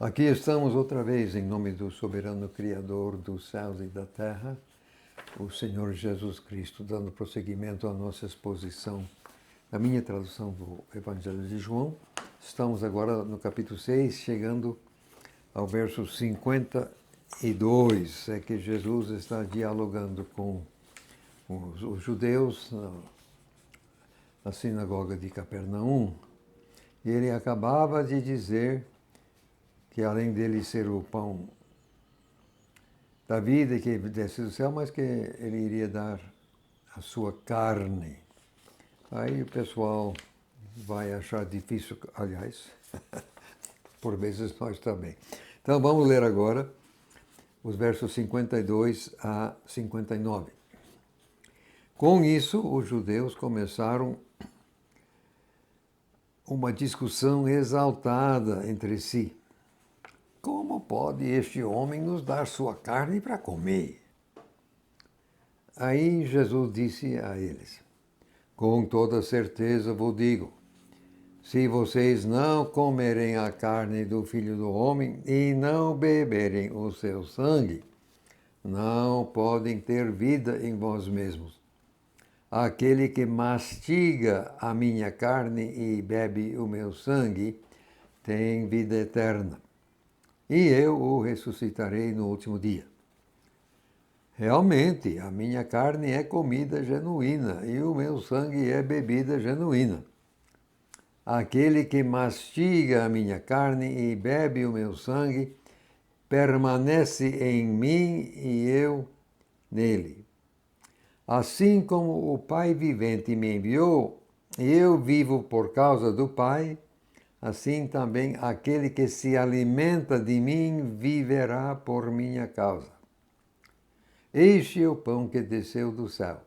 Aqui estamos outra vez em nome do soberano Criador dos céus e da terra, o Senhor Jesus Cristo, dando prosseguimento à nossa exposição da minha tradução do Evangelho de João. Estamos agora no capítulo 6, chegando ao verso 52, é que Jesus está dialogando com os judeus na sinagoga de Capernaum, e ele acabava de dizer que além dele ser o pão da vida que desce do céu, mas que ele iria dar a sua carne. Aí o pessoal vai achar difícil, aliás, por vezes nós também. Então vamos ler agora os versos 52 a 59. Com isso, os judeus começaram uma discussão exaltada entre si. Como pode este homem nos dar sua carne para comer? Aí Jesus disse a eles: com toda certeza vos digo, se vocês não comerem a carne do Filho do Homem e não beberem o seu sangue, não podem ter vida em vós mesmos. Aquele que mastiga a minha carne e bebe o meu sangue tem vida eterna, e eu o ressuscitarei no último dia. Realmente, a minha carne é comida genuína e o meu sangue é bebida genuína. Aquele que mastiga a minha carne e bebe o meu sangue permanece em mim e eu nele. Assim como o Pai vivente me enviou, e eu vivo por causa do Pai, assim também aquele que se alimenta de mim viverá por minha causa. Este é o pão que desceu do céu.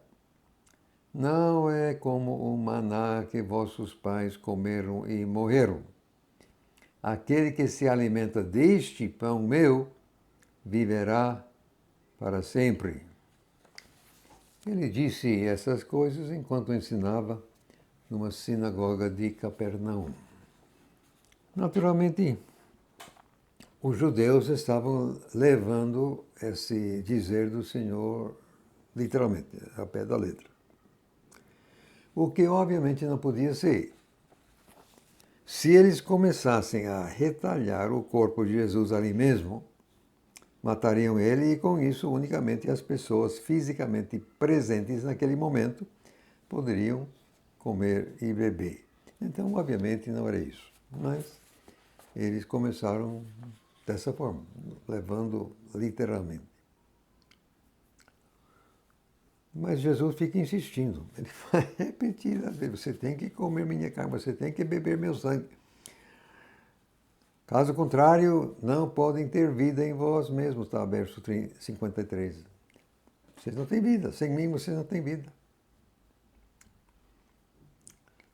Não é como o maná que vossos pais comeram e morreram. Aquele que se alimenta deste pão meu viverá para sempre. Ele disse essas coisas enquanto ensinava numa sinagoga de Capernaum. Naturalmente, os judeus estavam levando esse dizer do Senhor literalmente, ao pé da letra. O que obviamente não podia ser. Se eles começassem a retalhar o corpo de Jesus ali mesmo, matariam ele e com isso unicamente as pessoas fisicamente presentes naquele momento poderiam comer e beber. Então, obviamente, não era isso. Mas eles começaram dessa forma, levando literalmente. Mas Jesus fica insistindo. Ele vai repetir, você tem que comer minha carne, você tem que beber meu sangue. Caso contrário, não podem ter vida em vós mesmos, está verso 53. Vocês não têm vida, sem mim vocês não têm vida.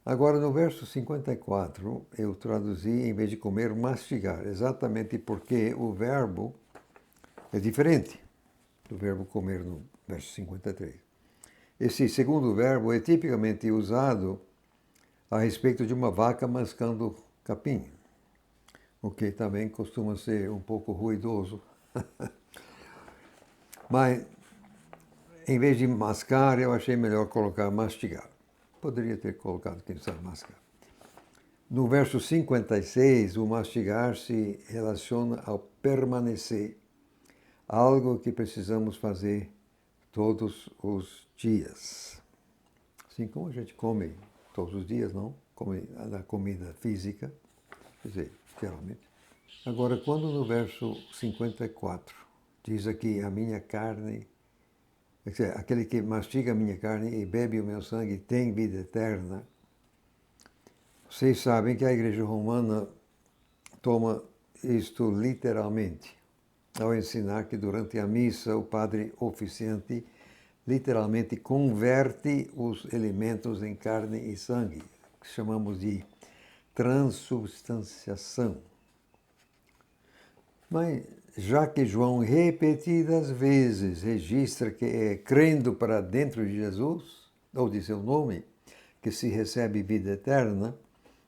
Agora, no verso 54, eu traduzi, em vez de comer, mastigar, exatamente porque o verbo é diferente do verbo comer no verso 53. Esse segundo verbo é tipicamente usado a respeito de uma vaca mascando capim, o que também costuma ser um pouco ruidoso. Mas, em vez de mascar, eu achei melhor colocar mastigar. Poderia ter colocado, quem sabe, mascar. No verso 56, o mastigar se relaciona ao permanecer, algo que precisamos fazer todos os dias. Assim como a gente come todos os dias, não? Come a comida física, quer dizer, geralmente. Agora, quando no verso 54 diz aqui, a minha carne, quer dizer, aquele que mastiga a minha carne e bebe o meu sangue tem vida eterna, vocês sabem que a Igreja Romana toma isto literalmente, ao ensinar que durante a missa o padre oficiante literalmente converte os elementos em carne e sangue, que chamamos de transubstanciação. Mas, já que João repetidas vezes registra que é crendo para dentro de Jesus, ou de seu nome, que se recebe vida eterna,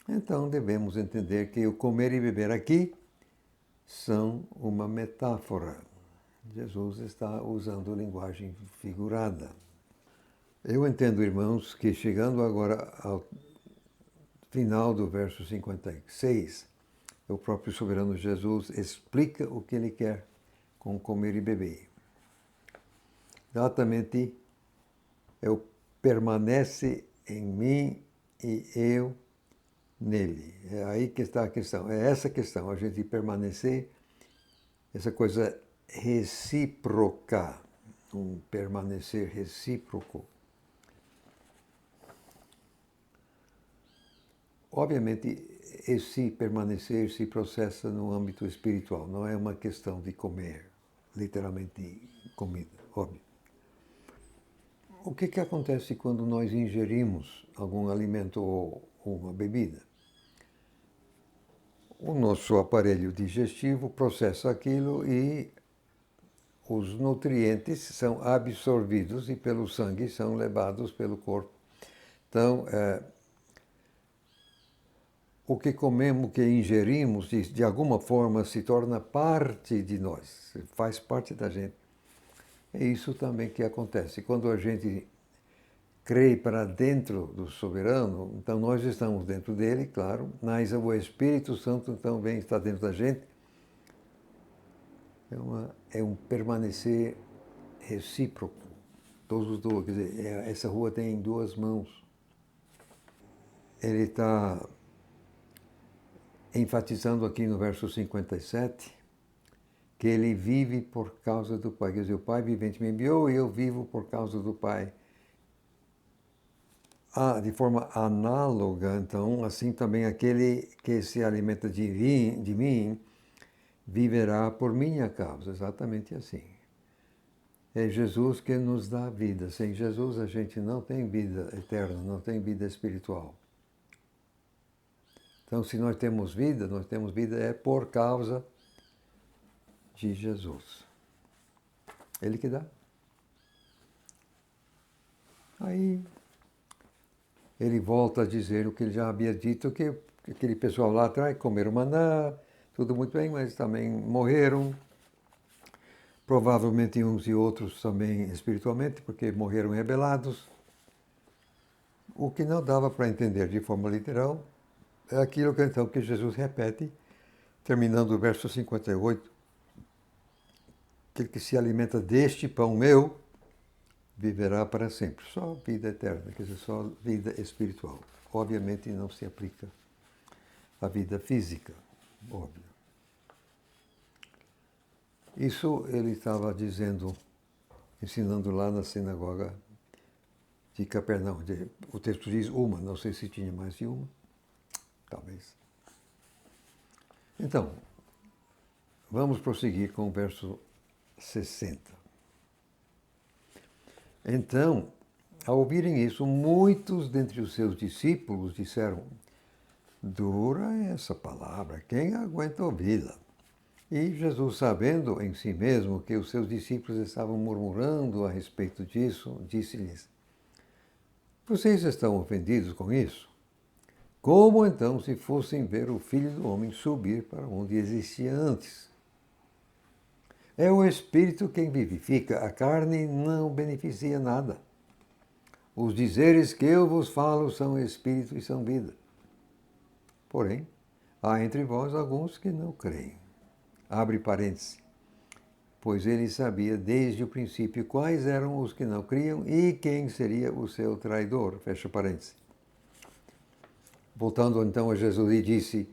então devemos entender que o comer e beber aqui são uma metáfora. Jesus está usando linguagem figurada. Eu entendo, irmãos, que chegando agora ao final do verso 56, o próprio soberano Jesus explica o que ele quer com comer e beber. Exatamente, eu permanece em mim e eu nele. É aí que está a questão. É essa questão, a gente permanecer, essa coisa recíproca, um permanecer recíproco. Obviamente, esse permanecer se processa no âmbito espiritual, não é uma questão de comer, literalmente comida, óbvio. O que acontece quando nós ingerimos algum alimento ou uma bebida? O nosso aparelho digestivo processa aquilo e os nutrientes são absorvidos e pelo sangue são levados pelo corpo. Então, o que comemos, o que ingerimos, de alguma forma se torna parte de nós, faz parte da gente. É isso também que acontece. Quando a gente crê para dentro do soberano, então nós estamos dentro dele, claro, mas o Espírito Santo então vem estar dentro da gente. É um permanecer recíproco. Todos os dois, quer dizer, essa rua tem duas mãos. Ele está enfatizando aqui no verso 57 que ele vive por causa do Pai. Quer dizer, o Pai vivente me enviou e eu vivo por causa do Pai. De forma análoga, então, assim também aquele que se alimenta de mim viverá por minha causa. Exatamente assim. É Jesus que nos dá a vida. Sem Jesus a gente não tem vida eterna, não tem vida espiritual. Então, se nós temos vida é por causa de Jesus. Ele que dá. Aí ele volta a dizer o que ele já havia dito, que aquele pessoal lá atrás comeram maná, tudo muito bem, mas também morreram. Provavelmente uns e outros também espiritualmente, porque morreram rebelados. O que não dava para entender de forma literal é aquilo que então que Jesus repete, terminando o verso 58, aquele que se alimenta deste pão meu, viverá para sempre. Só vida eterna, quer dizer, só vida espiritual. Obviamente não se aplica à vida física, óbvio. Isso ele estava dizendo, ensinando lá na sinagoga de Capernaum. O texto diz uma, não sei se tinha mais de uma, talvez. Então, vamos prosseguir com o verso 60. Então, ao ouvirem isso, muitos dentre os seus discípulos disseram: dura é essa palavra, quem aguenta ouvi-la? E Jesus, sabendo em si mesmo que os seus discípulos estavam murmurando a respeito disso, disse-lhes: vocês estão ofendidos com isso? Como então se fossem ver o Filho do Homem subir para onde existia antes? É o Espírito quem vivifica, a carne não beneficia nada. Os dizeres que eu vos falo são Espírito e são vida. Porém, há entre vós alguns que não creem. Abre parênteses. Pois ele sabia desde o princípio quais eram os que não criam e quem seria o seu traidor. Fecha parênteses. Voltando então a Jesus e disse: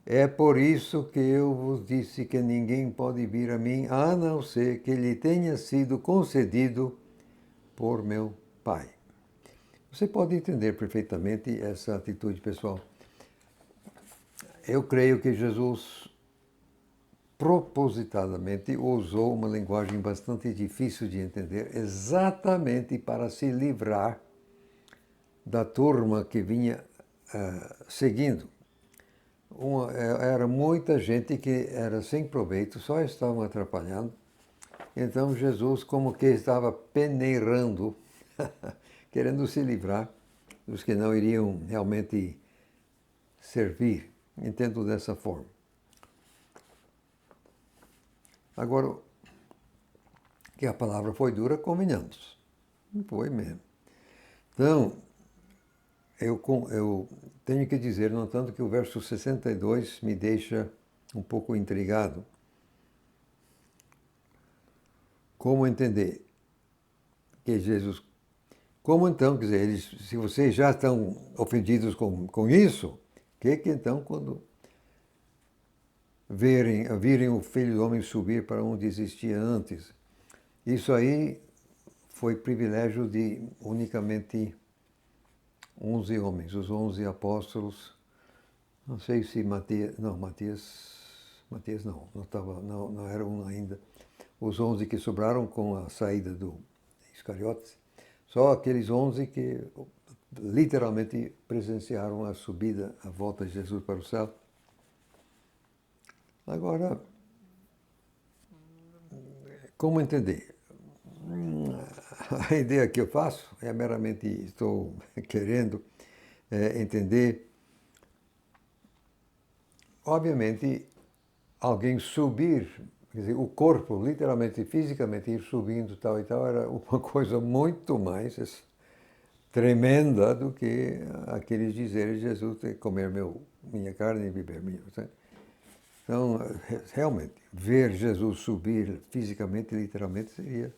é por isso que eu vos disse que ninguém pode vir a mim, a não ser que lhe tenha sido concedido por meu Pai. Você pode entender perfeitamente essa atitude, pessoal. Eu creio que Jesus propositadamente usou uma linguagem bastante difícil de entender, exatamente para se livrar da turma que vinha seguindo. Era muita gente que era sem proveito, só estavam atrapalhando. Então Jesus como que estava peneirando, querendo se livrar dos que não iriam realmente servir. Entendo dessa forma. Agora, que a palavra foi dura, convenhamos. Não foi mesmo. Então, eu tenho que dizer, no entanto, que o verso 62 me deixa um pouco intrigado. Como entender que Jesus... Como então, quer dizer, se vocês já estão ofendidos com isso, que então, quando virem o Filho do Homem subir para onde existia antes, isso aí foi privilégio de unicamente 11 homens, os 11 apóstolos. Não sei se Matias não era um ainda. Os 11 que sobraram com a saída do Iscariotes, só aqueles 11 que literalmente presenciaram a subida, a volta de Jesus para o céu. Agora, como entender? A ideia que eu faço é meramente estou querendo entender. Obviamente, alguém subir, quer dizer, o corpo, literalmente, fisicamente, ir subindo tal e tal, era uma coisa muito mais tremenda do que aqueles dizeres de Jesus, comer minha carne e beber minha. Então, realmente, ver Jesus subir fisicamente, literalmente, seria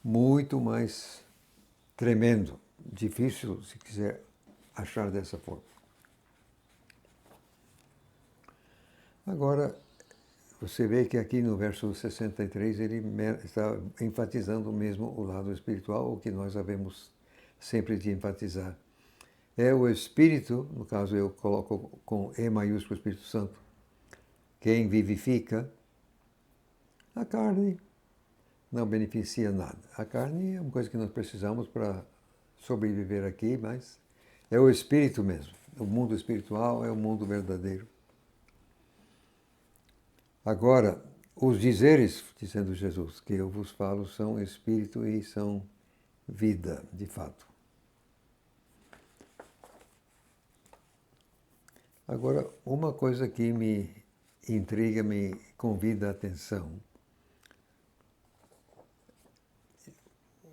muito mais tremendo, difícil, se quiser achar dessa forma. Agora, você vê que aqui no verso 63 ele está enfatizando mesmo o lado espiritual, o que nós havemos sempre de enfatizar. É o Espírito, no caso eu coloco com E maiúsculo Espírito Santo, quem vivifica. A carne não beneficia nada. A carne é uma coisa que nós precisamos para sobreviver aqui, mas é o Espírito mesmo. O mundo espiritual é o mundo verdadeiro. Agora, os dizeres, dizendo Jesus, que eu vos falo, são espírito e são vida, de fato. Agora, uma coisa que me intriga, me convida a atenção.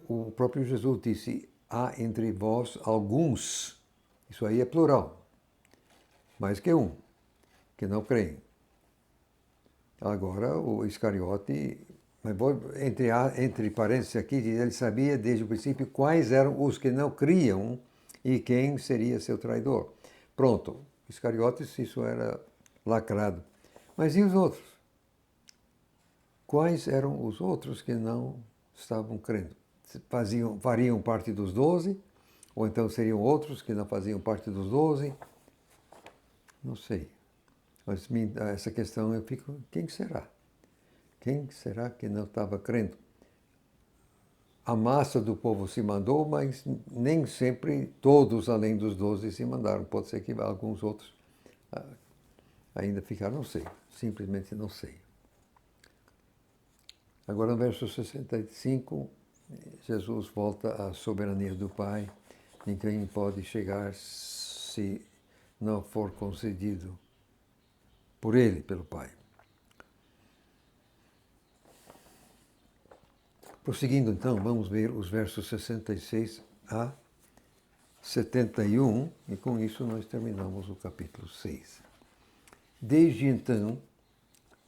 O próprio Jesus disse, há entre vós alguns, isso aí é plural, mais que um, que não creem. Agora, o Iscariote, entre parênteses aqui, ele sabia desde o princípio quais eram os que não criam e quem seria seu traidor. Pronto, Iscariotes, isso era lacrado. Mas e os outros? Quais eram os outros que não estavam crendo? Fariam parte dos 12? Ou então seriam outros que não faziam parte dos 12? Não sei. Mas essa questão eu fico, quem será? Quem será que não estava crendo? A massa do povo se mandou, mas nem sempre todos, além dos 12, se mandaram. Pode ser que alguns outros ainda ficaram, não sei. Simplesmente não sei. Agora, no verso 65, Jesus volta à soberania do Pai. Ninguém pode chegar se não for concedido por Ele, pelo Pai. Prosseguindo, então, vamos ver os versos 66 a 71, e com isso nós terminamos o capítulo 6. Desde então,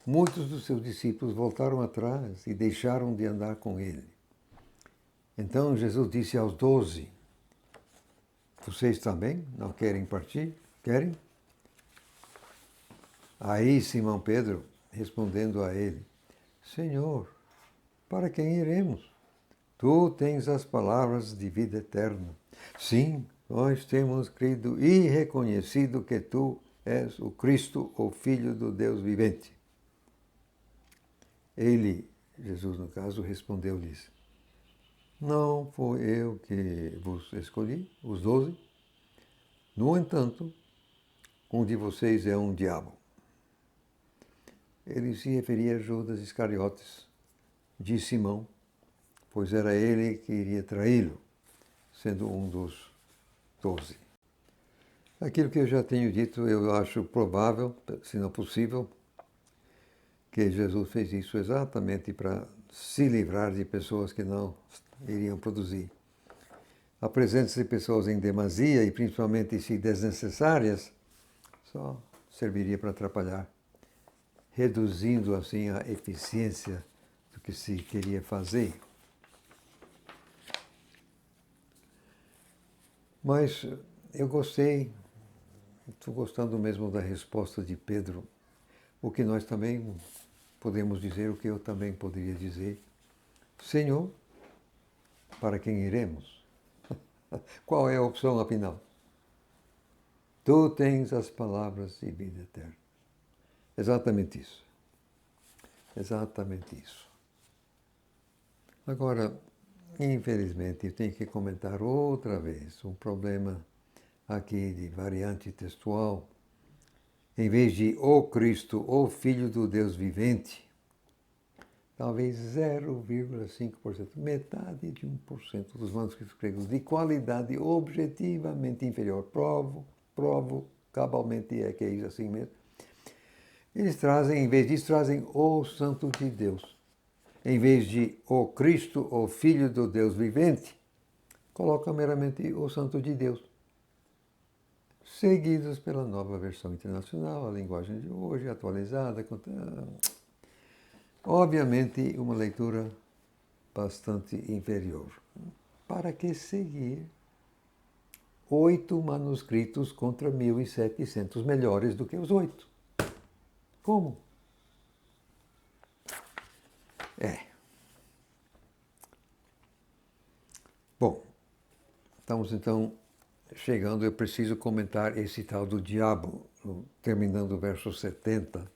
muitos dos seus discípulos voltaram atrás e deixaram de andar com ele. Então Jesus disse aos 12, vocês também não querem partir? Querem? Aí Simão Pedro, respondendo a ele, Senhor, para quem iremos? Tu tens as palavras de vida eterna. Sim, nós temos crido e reconhecido que tu és o Cristo, o Filho do Deus vivente. Ele, Jesus no caso, respondeu-lhes, não foi eu que vos escolhi, os 12. No entanto, um de vocês é um diabo. Ele se referia a Judas Iscariotes, de Simão, pois era ele que iria traí-lo, sendo um dos 12. Aquilo que eu já tenho dito, eu acho provável, se não possível, que Jesus fez isso exatamente para se livrar de pessoas que não iriam produzir. A presença de pessoas em demasia, e principalmente se desnecessárias, só serviria para atrapalhar, reduzindo assim a eficiência do que se queria fazer. Mas eu gostei, estou gostando mesmo da resposta de Pedro, o que nós também podemos dizer, o que eu também poderia dizer: Senhor, para quem iremos? Qual é a opção, afinal? Tu tens as palavras de vida eterna. Exatamente isso. Exatamente isso. Agora, infelizmente, eu tenho que comentar outra vez um problema aqui de variante textual. Em vez de o Cristo, o Filho do Deus vivente, talvez 0,5%, metade de 1% dos manuscritos gregos de qualidade objetivamente inferior. Provo cabalmente que é isso assim mesmo. Eles trazem, em vez disso, trazem o Santo de Deus. Em vez de o Cristo, o Filho do Deus vivente, coloca meramente o Santo de Deus. Seguidos pela nova versão internacional, a linguagem de hoje, atualizada. Obviamente, uma leitura bastante inferior. Para que seguir 8 manuscritos contra 1.700 melhores do que os 8? Como? Bom, estamos então chegando, eu preciso comentar esse tal do diabo, terminando o verso 70.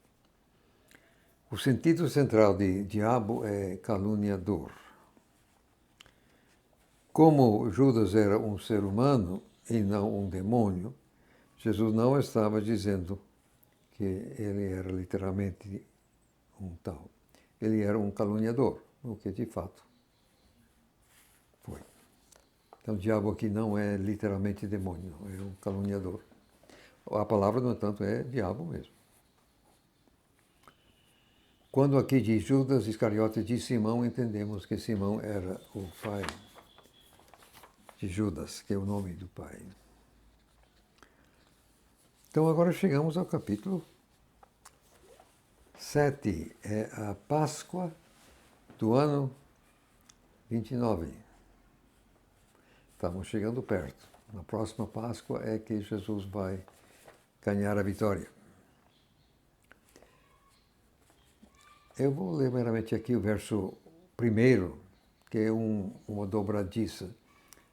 O sentido central de diabo é caluniador. Como Judas era um ser humano e não um demônio, Jesus não estava dizendo que ele era literalmente um tal. Ele era um caluniador, o que de fato foi. Então, o diabo aqui não é literalmente demônio, não, é um caluniador. A palavra, no entanto, é diabo mesmo. Quando aqui diz Judas Iscariotes de Simão, entendemos que Simão era o pai de Judas, que é o nome do pai. Então, agora chegamos ao capítulo 7. É a Páscoa do ano 29. Estamos chegando perto. Na próxima Páscoa é que Jesus vai ganhar a vitória. Eu vou ler meramente aqui o verso 1, que é uma dobradiça.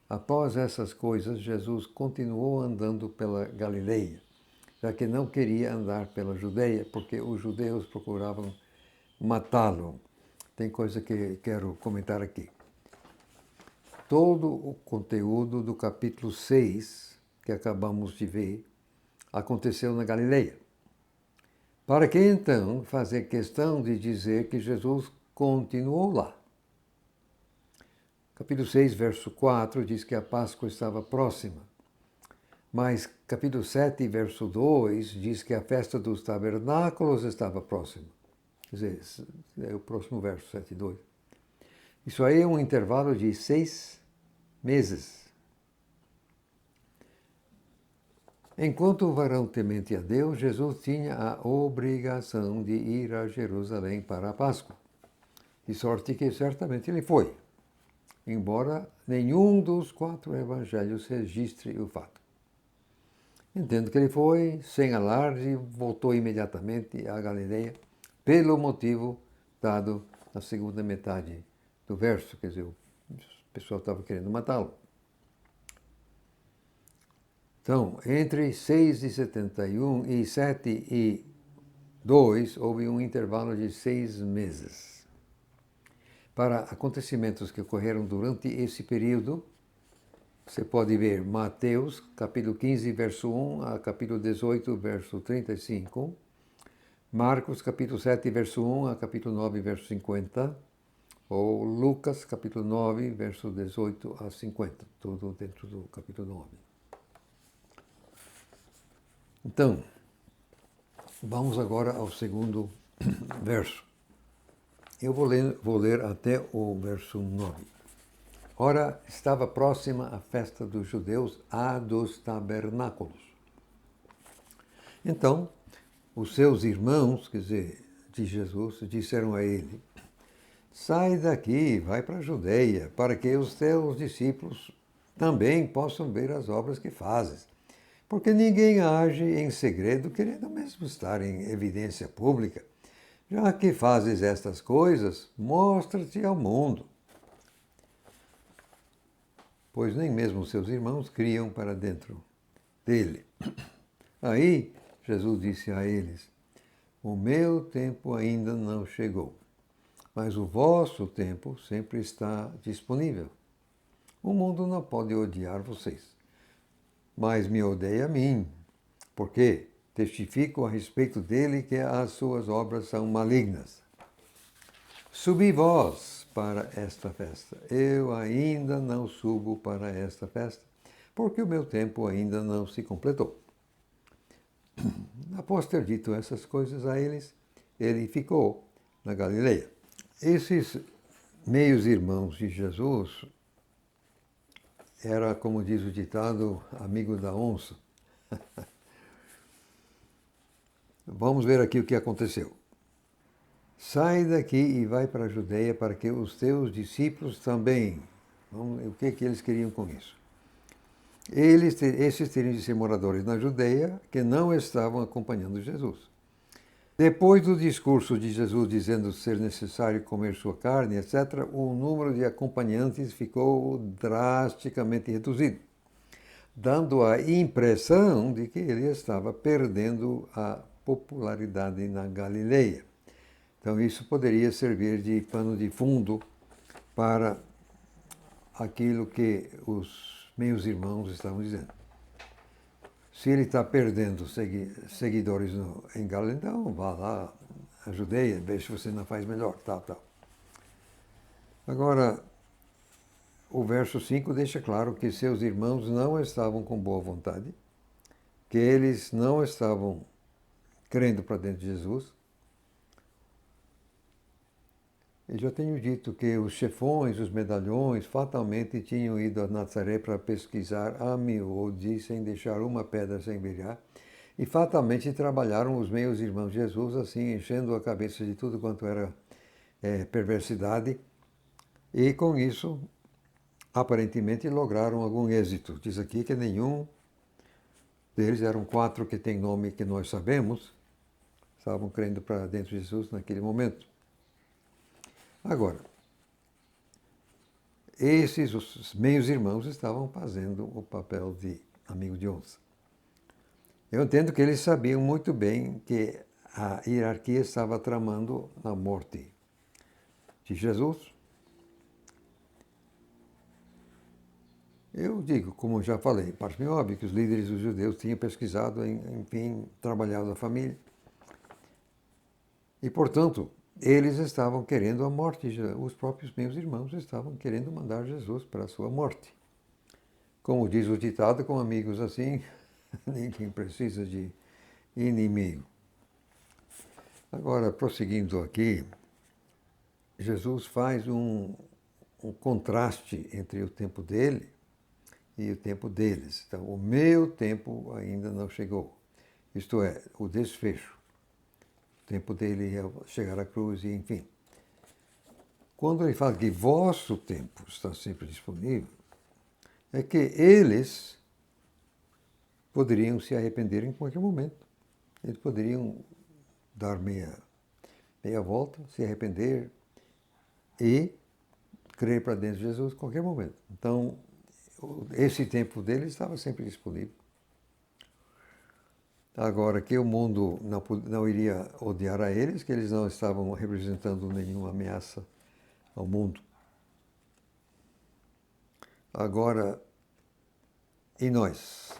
Após essas coisas, Jesus continuou andando pela Galileia, já que não queria andar pela Judeia, porque os judeus procuravam matá-lo. Tem coisa que quero comentar aqui. Todo o conteúdo do capítulo 6, que acabamos de ver, aconteceu na Galileia. Para que então fazer questão de dizer que Jesus continuou lá? Capítulo 6, verso 4, diz que a Páscoa estava próxima. Mas capítulo 7, verso 2, diz que a festa dos tabernáculos estava próxima. Quer dizer, é o próximo verso, 7 e 2. Isso aí é um intervalo de 6 meses. Enquanto o varão temente a Deus, Jesus tinha a obrigação de ir a Jerusalém para a Páscoa. De sorte que certamente ele foi, embora nenhum dos 4 evangelhos registre o fato. Entendo que ele foi, sem alarde, voltou imediatamente à Galileia, pelo motivo dado na segunda metade do verso, quer dizer, o pessoal estava querendo matá-lo. Então, entre 6,71 e 7,2 houve um intervalo de 6 meses. Para acontecimentos que ocorreram durante esse período, você pode ver Mateus, capítulo 15, verso 1 a capítulo 18, verso 35. Marcos, capítulo 7, verso 1 a capítulo 9, verso 50. Ou Lucas, capítulo 9, verso 18 a 50. Tudo dentro do capítulo 9. Então, vamos agora ao segundo verso. Eu vou ler até o verso 9. Ora, estava próxima a festa dos judeus, a dos tabernáculos. Então, os seus irmãos, quer dizer, de Jesus, disseram a ele: sai daqui, vai para a Judeia, para que os teus discípulos também possam ver as obras que fazes. Porque ninguém age em segredo, querendo mesmo estar em evidência pública. Já que fazes estas coisas, mostra-te ao mundo. Pois nem mesmo seus irmãos criam para dentro dele. Aí Jesus disse a eles: o meu tempo ainda não chegou, mas o vosso tempo sempre está disponível. O mundo não pode odiar vocês, mas me odeia a mim, porque testifico a respeito dele que as suas obras são malignas. Subi vós para esta festa. Eu ainda não subo para esta festa, porque o meu tempo ainda não se completou. Após ter dito essas coisas a eles, ele ficou na Galileia. Esses meios irmãos de Jesus era, como diz o ditado, amigo da onça. Vamos ver aqui o que aconteceu. Sai daqui e vai para a Judeia para que os teus discípulos também. O que eles queriam com isso? Esses teriam de ser moradores na Judeia que não estavam acompanhando Jesus. Depois do discurso de Jesus dizendo ser necessário comer sua carne, etc., o número de acompanhantes ficou drasticamente reduzido, dando a impressão de que ele estava perdendo a popularidade na Galileia. Então, isso poderia servir de pano de fundo para aquilo que os meus irmãos estavam dizendo. Se ele está perdendo seguidores em Galileia, então vá lá, a Judeia, veja se você não faz melhor, tal. Agora, o verso 5 deixa claro que seus irmãos não estavam com boa vontade, que eles não estavam crendo para dentro de Jesus. Eu já tenho dito que os chefões, os medalhões, fatalmente tinham ido a Nazaré para pesquisar a miúde, sem deixar uma pedra sem brilhar, e fatalmente trabalharam os meus irmãos de Jesus, assim, enchendo a cabeça de tudo quanto era perversidade, e com isso, aparentemente, lograram algum êxito. Diz aqui que nenhum deles, eram 4 que tem nome que nós sabemos, estavam crendo para dentro de Jesus naquele momento. Agora, os meios irmãos estavam fazendo o papel de amigo de onça. Eu entendo que eles sabiam muito bem que a hierarquia estava tramando a morte de Jesus. Eu digo, como já falei, parece-me óbvio que os líderes dos judeus tinham pesquisado, enfim, trabalhado a família. E, portanto, eles estavam querendo a morte, os próprios meus irmãos estavam querendo mandar Jesus para a sua morte. Como diz o ditado, com amigos assim, ninguém precisa de inimigo. Agora, prosseguindo aqui, Jesus faz um contraste entre o tempo dele e o tempo deles. Então, o meu tempo ainda não chegou. Isto é, o desfecho. O tempo dele é chegar à cruz e, enfim. Quando ele fala que vosso tempo está sempre disponível, é que eles poderiam se arrepender em qualquer momento. Eles poderiam dar meia volta, se arrepender e crer para dentro de Jesus em qualquer momento. Então, esse tempo deles estava sempre disponível. Agora, que o mundo não iria odiar a eles, que eles não estavam representando nenhuma ameaça ao mundo. Agora, e nós?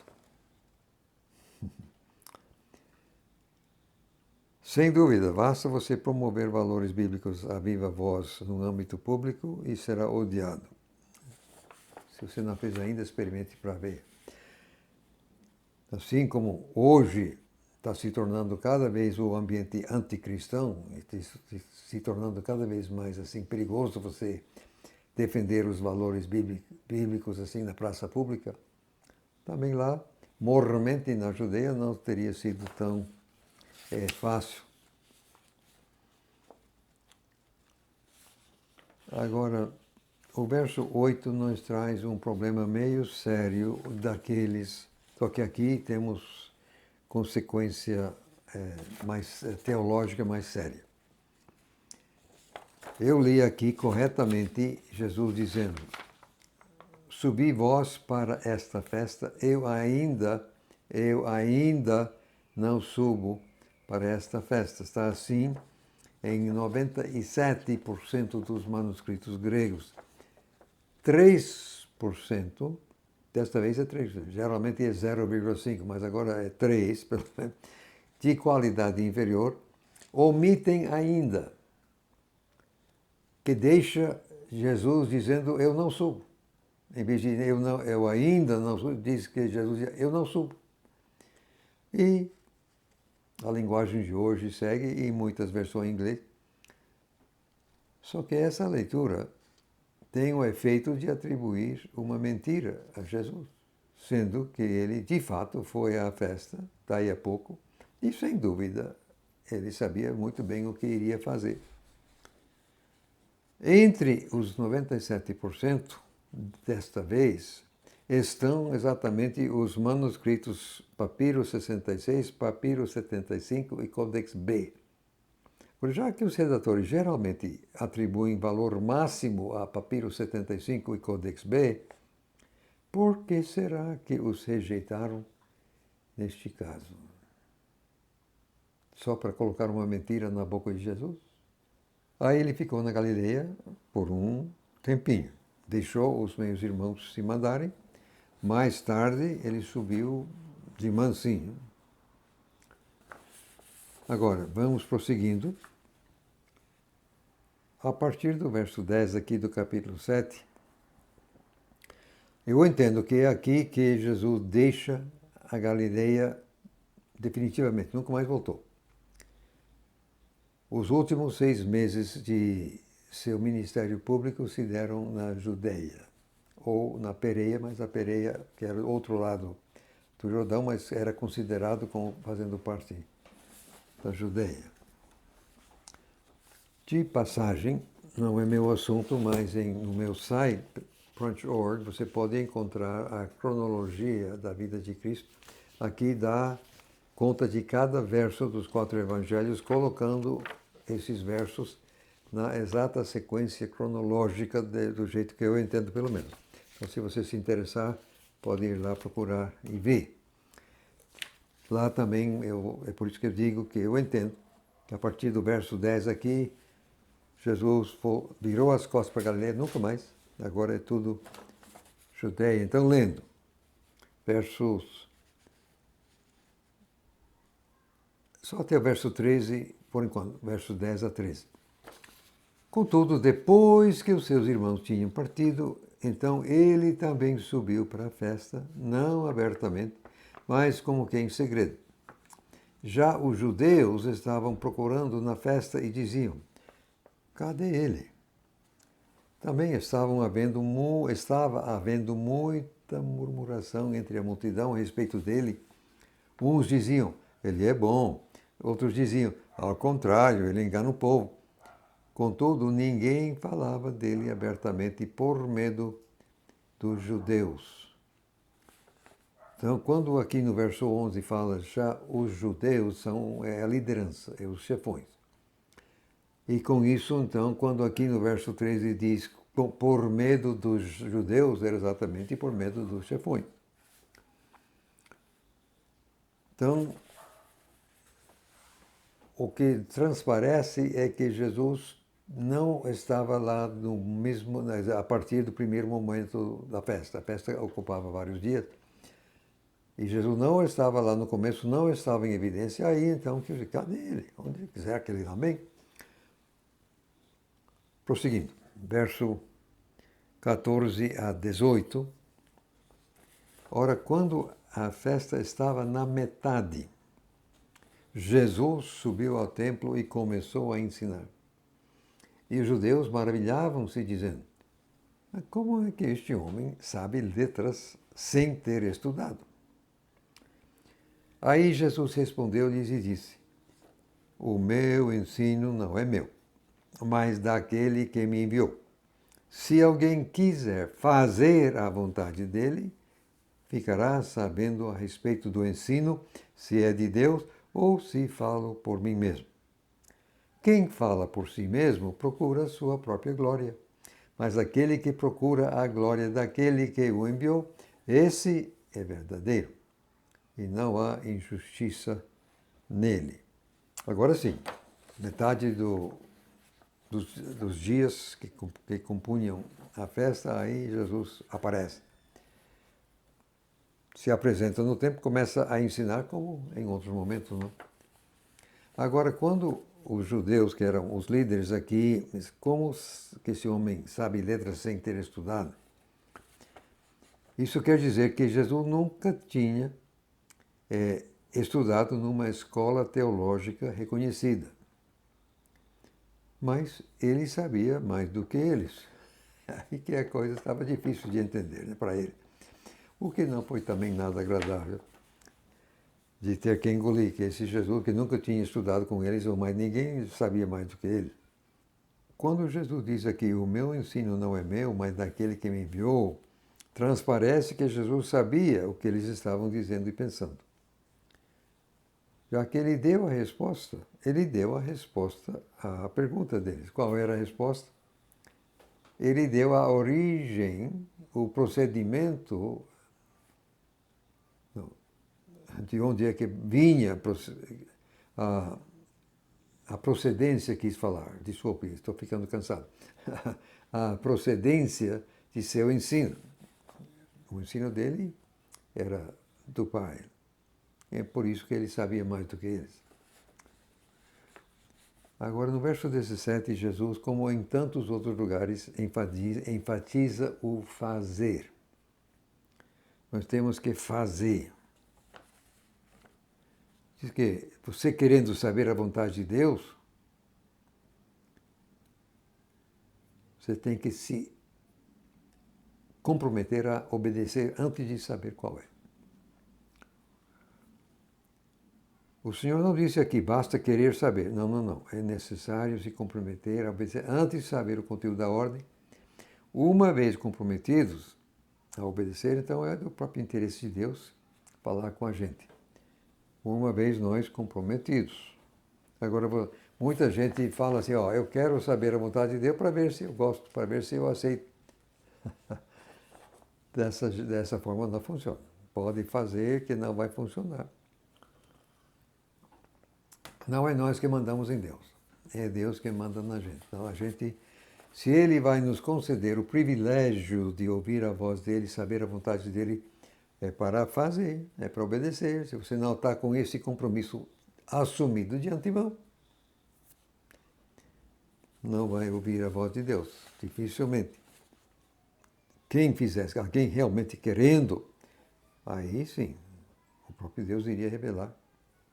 Sem dúvida, basta você promover valores bíblicos à viva voz no âmbito público e será odiado. Se você não fez ainda, experimente para ver. Assim como hoje está se tornando cada vez o ambiente anticristão, se tornando cada vez mais assim perigoso você defender os valores bíblicos assim na praça pública. Também lá, moralmente na Judeia, não teria sido tão fácil. Agora, o verso 8 nos traz um problema meio sério daqueles, só que aqui temos consequência mais teológica mais séria. Eu li aqui corretamente Jesus dizendo: subi vós para esta festa, eu ainda não subo para esta festa. Está assim em 97% dos manuscritos gregos. 3%, desta vez é 3%, geralmente é 0,5%, mas agora é 3%, pelo menos, de qualidade inferior, omitem ainda, que deixa Jesus dizendo, eu não subo. Em vez de eu ainda não subo, diz que Jesus diz, eu não subo. E a linguagem de hoje segue em muitas versões em inglês. Só que essa leitura tem o efeito de atribuir uma mentira a Jesus, sendo que ele, de fato, foi à festa, daí a pouco, e, sem dúvida, ele sabia muito bem o que iria fazer. Entre os 97%, desta vez, estão exatamente os manuscritos Papiro 66, Papiro 75 e Codex B. Já que os redatores geralmente atribuem valor máximo a Papiro 75 e Codex B, por que será que os rejeitaram neste caso? Só para colocar uma mentira na boca de Jesus? Aí ele ficou na Galileia por um tempinho. Deixou os meus irmãos se mandarem. Mais tarde ele subiu de mansinho. Agora, vamos prosseguindo. A partir do verso 10 aqui do capítulo 7, eu entendo que é aqui que Jesus deixa a Galileia definitivamente, nunca mais voltou. Os últimos 6 meses de seu ministério público se deram na Judeia, ou na Pereia, mas a Pereia, que era o outro lado do Jordão, mas era considerado como fazendo parte da Judeia. De passagem, não é meu assunto, mas no meu site, Punch.org, você pode encontrar a cronologia da vida de Cristo. Aqui dá conta de cada verso dos 4 evangelhos, colocando esses versos na exata sequência cronológica do jeito que eu entendo, pelo menos. Então, se você se interessar, pode ir lá procurar e ver. Lá também, é por isso que eu digo que eu entendo que a partir do verso 10 aqui, Jesus virou as costas para Galileia, nunca mais. Agora é tudo Judeia. Então, lendo, versos... Só até o verso 13, por enquanto, verso 10 a 13. Contudo, depois que os seus irmãos tinham partido, então ele também subiu para a festa, não abertamente, mas como que em segredo. Já os judeus estavam procurando na festa e diziam, cadê ele? Também estava havendo muita murmuração entre a multidão a respeito dele. Uns diziam, ele é bom. Outros diziam, ao contrário, ele engana o povo. Contudo, ninguém falava dele abertamente por medo dos judeus. Então, quando aqui no verso 11 fala, já os judeus são a liderança, os chefões. E com isso, então, quando aqui no verso 13 diz por medo dos judeus, era exatamente por medo dos chefões. Então, o que transparece é que Jesus não estava lá no mesmo, a partir do primeiro momento da festa. A festa ocupava vários dias. E Jesus não estava lá no começo, não estava em evidência. Aí, então, cadê ele? Onde quiser que ele também. Prosseguindo, verso 14 a 18. Ora, quando a festa estava na metade, Jesus subiu ao templo e começou a ensinar. E os judeus maravilhavam-se, dizendo: "Mas como é que este homem sabe letras sem ter estudado?" Aí Jesus respondeu-lhes e disse: "O meu ensino não é meu, mas daquele que me enviou. Se alguém quiser fazer a vontade dele, ficará sabendo a respeito do ensino, se é de Deus ou se falo por mim mesmo. Quem fala por si mesmo procura sua própria glória, mas aquele que procura a glória daquele que o enviou, esse é verdadeiro, e não há injustiça nele." Agora sim, metade dos dias que compunham a festa, aí Jesus aparece. Se apresenta no templo, começa a ensinar como em outros momentos, não? Agora, quando os judeus, que eram os líderes aqui, como que esse homem sabe letras sem ter estudado? Isso quer dizer que Jesus nunca tinha estudado numa escola teológica reconhecida. Mas ele sabia mais do que eles. Aí que a coisa estava difícil de entender, né, para ele. O que não foi também nada agradável de ter que engolir, que esse Jesus que nunca tinha estudado com eles, ou mais ninguém sabia mais do que ele. Quando Jesus diz aqui: "O meu ensino não é meu, mas daquele que me enviou", transparece que Jesus sabia o que eles estavam dizendo e pensando. Já que ele deu a resposta à pergunta deles. Qual era a resposta? Ele deu a origem, o procedimento, de onde é que vinha a procedência, quis falar, desculpe, estou ficando cansado, a procedência de seu ensino. O ensino dele era do Pai. É por isso que ele sabia mais do que eles. Agora, no verso 17, Jesus, como em tantos outros lugares, enfatiza o fazer. Nós temos que fazer. Diz que você querendo saber a vontade de Deus, você tem que se comprometer a obedecer antes de saber qual é. O Senhor não disse aqui, basta querer saber. Não, não, não. É necessário se comprometer a obedecer antes de saber o conteúdo da ordem. Uma vez comprometidos a obedecer, então é do próprio interesse de Deus falar com a gente. Uma vez nós comprometidos. Agora, muita gente fala assim, ó, eu quero saber a vontade de Deus para ver se eu gosto, para ver se eu aceito. Dessa forma não funciona. Pode fazer que não vai funcionar. Não é nós que mandamos em Deus. É Deus que manda na gente. Então, se Ele vai nos conceder o privilégio de ouvir a voz dEle, saber a vontade dEle, é para fazer, é para obedecer. Se você não está com esse compromisso assumido de antemão, não vai ouvir a voz de Deus, dificilmente. Quem fizesse, alguém realmente querendo, aí sim, o próprio Deus iria revelar.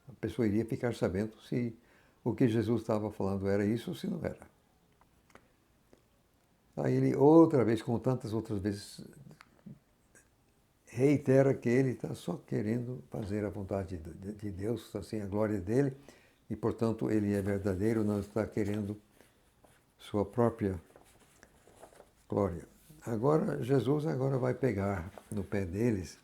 A pessoa iria ficar sabendo se o que Jesus estava falando era isso ou se não era. Aí ele, outra vez, como tantas outras vezes, reitera que ele está só querendo fazer a vontade de Deus, assim, a glória dele, e, portanto, ele é verdadeiro, não está querendo sua própria glória. Agora, Jesus vai pegar no pé deles,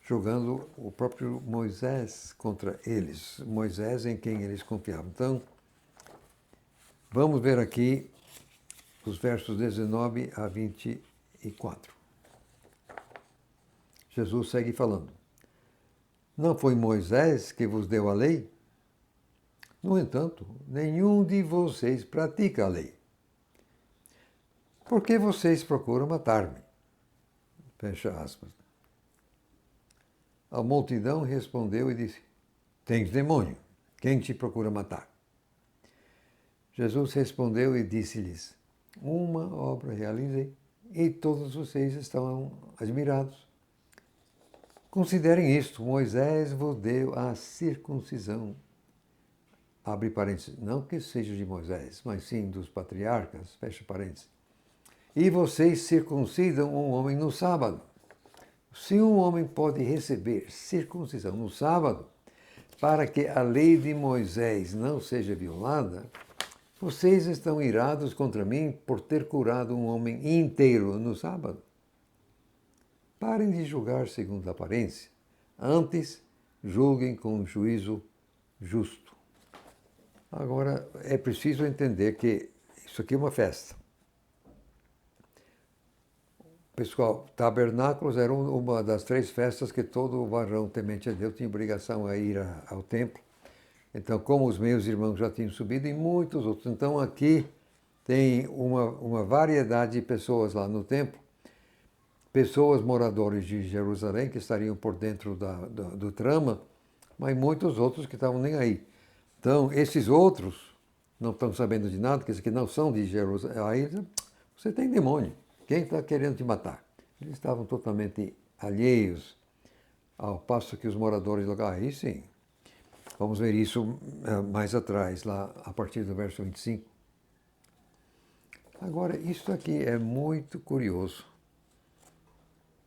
jogando o próprio Moisés contra eles, Moisés em quem eles confiavam. Então, vamos ver aqui os versos 19 a 24. Jesus segue falando. Não foi Moisés que vos deu a lei? No entanto, nenhum de vocês pratica a lei. Por que vocês procuram matar-me? Fecha aspas. A multidão respondeu e disse, tens demônio, quem te procura matar? Jesus respondeu e disse-lhes, uma obra realizei e todos vocês estão admirados. Considerem isto, Moisés vos deu a circuncisão abre parênteses, não que seja de Moisés, mas sim dos patriarcas, fecha parênteses. E vocês circuncidam um homem no sábado. Se um homem pode receber circuncisão no sábado, para que a lei de Moisés não seja violada, vocês estão irados contra mim por ter curado um homem inteiro no sábado. Parem de julgar segundo a aparência. Antes, julguem com um juízo justo. Agora, é preciso entender que isso aqui é uma festa. Pessoal, tabernáculos eram uma das 3 festas que todo varão temente a Deus tinha obrigação a ir ao templo. Então, como os meus irmãos já tinham subido e muitos outros. Então, aqui tem uma variedade de pessoas lá no templo. Pessoas moradores de Jerusalém que estariam por dentro do trama, mas muitos outros que estavam nem aí. Então, esses outros não estão sabendo de nada, que não são de Jerusalém. Aí você tem demônio. Quem está querendo te matar? Eles estavam totalmente alheios, ao passo que os moradores do lugar, aí sim. Vamos ver isso mais atrás, lá a partir do verso 25. Agora, isso aqui é muito curioso.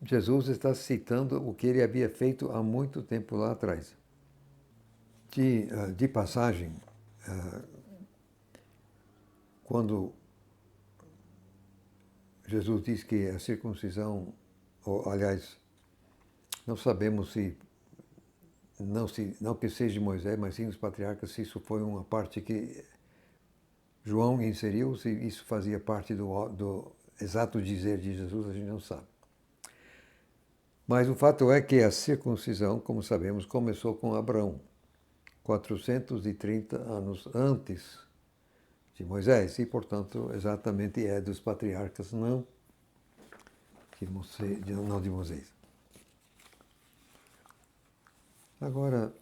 Jesus está citando o que ele havia feito há muito tempo lá atrás. De passagem, quando Jesus diz que a circuncisão, ou, aliás, não sabemos se não que seja de Moisés, mas sim dos patriarcas, se isso foi uma parte que João inseriu, se isso fazia parte do exato dizer de Jesus, a gente não sabe. Mas o fato é que a circuncisão, como sabemos, começou com Abraão, 430 anos antes de Moisés, e, portanto, exatamente é dos patriarcas, não de Moisés. Agora,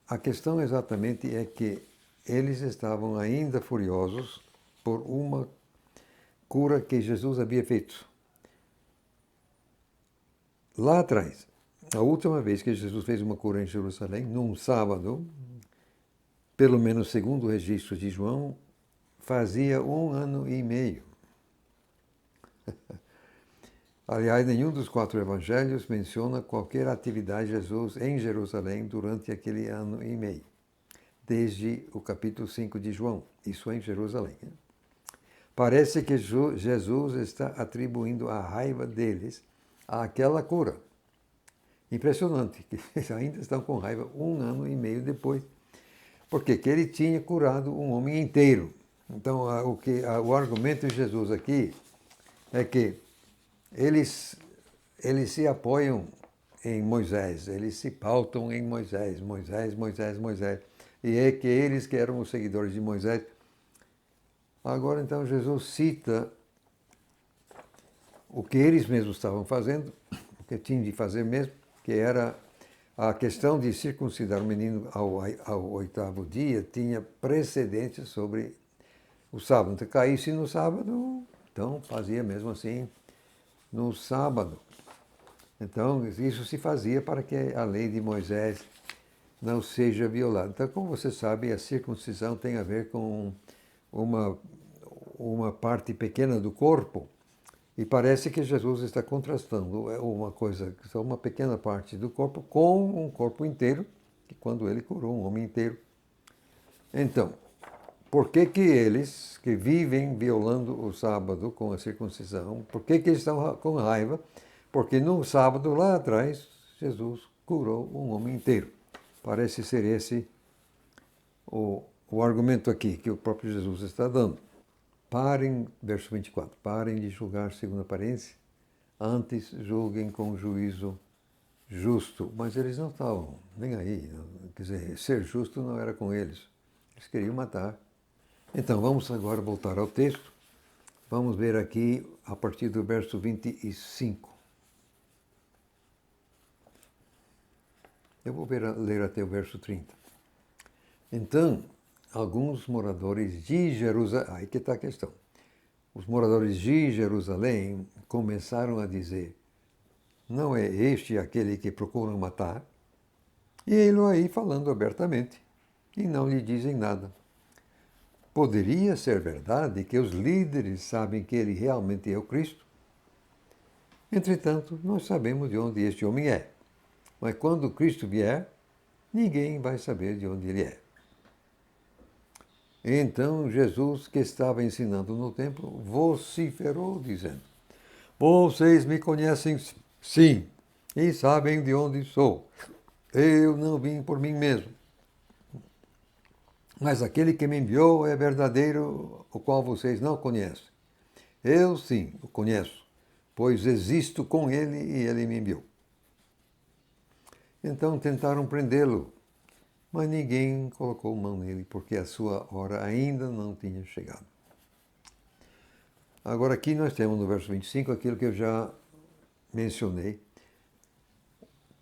a questão exatamente é que eles estavam ainda furiosos por uma cura que Jesus havia feito. Lá atrás, a última vez que Jesus fez uma cura em Jerusalém, num sábado, pelo menos segundo o registro de João, fazia 1 ano e meio. Aliás, nenhum dos 4 evangelhos menciona qualquer atividade de Jesus em Jerusalém durante aquele ano e meio, desde o capítulo 5 de João, isso em Jerusalém. Parece que Jesus está atribuindo a raiva deles àquela cura. Impressionante, que eles ainda estão com raiva 1 ano e meio depois, porque ele tinha curado um homem inteiro. Então, o argumento de Jesus aqui é que eles se apoiam em Moisés, eles se pautam em Moisés. E é que eles que eram os seguidores de Moisés. Agora, então, Jesus cita o que eles mesmos estavam fazendo, o que tinham de fazer mesmo, que era a questão de circuncidar o menino ao 8º dia, tinha precedente sobre o sábado. Então, caísse no sábado, então fazia mesmo assim no sábado. Então, isso se fazia para que a lei de Moisés não seja violada. Então, como você sabe, a circuncisão tem a ver com uma parte pequena do corpo, e parece que Jesus está contrastando uma coisa, só uma pequena parte do corpo, com um corpo inteiro, que quando ele curou um homem inteiro. Então, por que eles, que vivem violando o sábado com a circuncisão, por que eles estão com raiva? Porque no sábado, lá atrás, Jesus curou um homem inteiro. Parece ser esse o argumento aqui que o próprio Jesus está dando. Parem, verso 24, parem de julgar segundo a aparência, antes julguem com juízo justo. Mas eles não estavam nem aí. Quer dizer, ser justo não era com eles. Eles queriam matar. Então, vamos agora voltar ao texto. Vamos ver aqui a partir do verso 25. Eu vou ler até o verso 30. Então, alguns moradores de Jerusalém, aí que está a questão. Os moradores de Jerusalém começaram a dizer: não é este aquele que procuram matar? E ele aí falando abertamente. e não lhe dizem nada. Poderia ser verdade que os líderes sabem que ele realmente é o Cristo? Entretanto, nós sabemos de onde este homem é. Mas quando Cristo vier, ninguém vai saber de onde ele é. Então Jesus, que estava ensinando no templo, vociferou, dizendo: Vocês me conhecem, sim, e sabem de onde sou. Eu não vim por mim mesmo. Mas aquele que me enviou é verdadeiro, o qual vocês não conhecem. Eu sim o conheço, pois existo com ele e ele me enviou. Então tentaram prendê-lo, mas ninguém colocou mão nele, porque a sua hora ainda não tinha chegado. Agora aqui nós temos no verso 25 aquilo que eu já mencionei.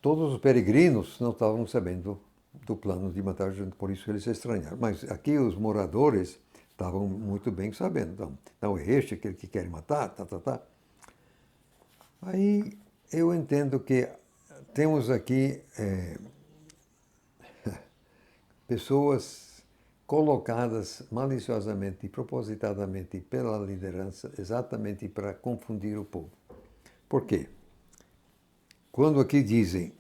Todos os peregrinos não estavam sabendo do plano de matar Jesus, por isso eles se estranharam. Mas aqui os moradores estavam muito bem sabendo. Então, não é este aquele que quer matar, tá. Aí eu entendo que temos aqui pessoas colocadas maliciosamente e propositadamente pela liderança exatamente para confundir o povo. Por quê? Quando aqui dizem,